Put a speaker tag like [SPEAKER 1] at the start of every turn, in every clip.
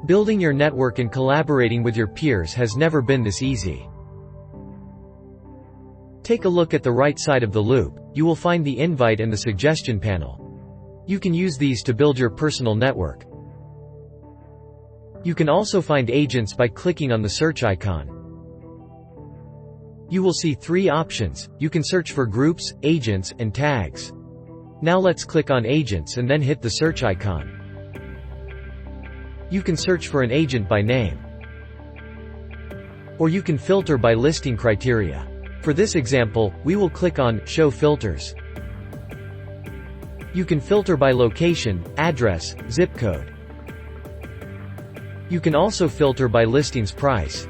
[SPEAKER 1] Building your network and collaborating with your peers has never been this easy. Take a look at the right side of the loop. You will find the invite and the suggestion panel. You can use these to build your personal network. You can also find agents by clicking on the search icon. You will see 3 options. You can search for groups, agents, and tags. Now let's click on agents and then hit the search icon. You can search for an agent by name. Or you can filter by listing criteria. For this example, we will click on Show Filters. You can filter by location, address, zip code. You can also filter by listings price,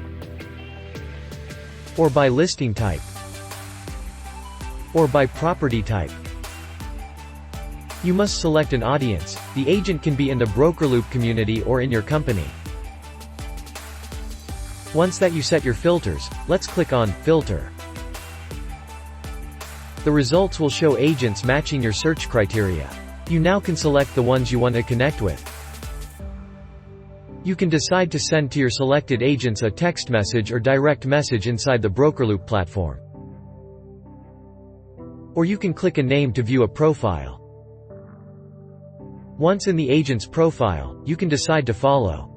[SPEAKER 1] or by listing type, or by property type. You must select an audience. The agent can be in the Brokerloop community or in your company. Once that you set your filters, let's click on Filter. The results will show agents matching your search criteria. You now can select the ones you want to connect with. You can decide to send to your selected agents a text message or direct message inside the Brokerloop platform. Or you can click a name to view a profile. Once in the agent's profile, you can decide to follow.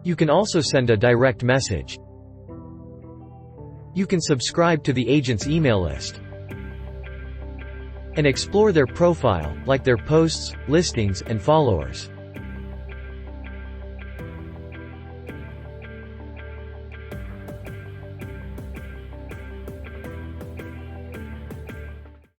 [SPEAKER 1] You can also send a direct message. You can subscribe to the agent's email list and explore their profile, like their posts, listings, and followers.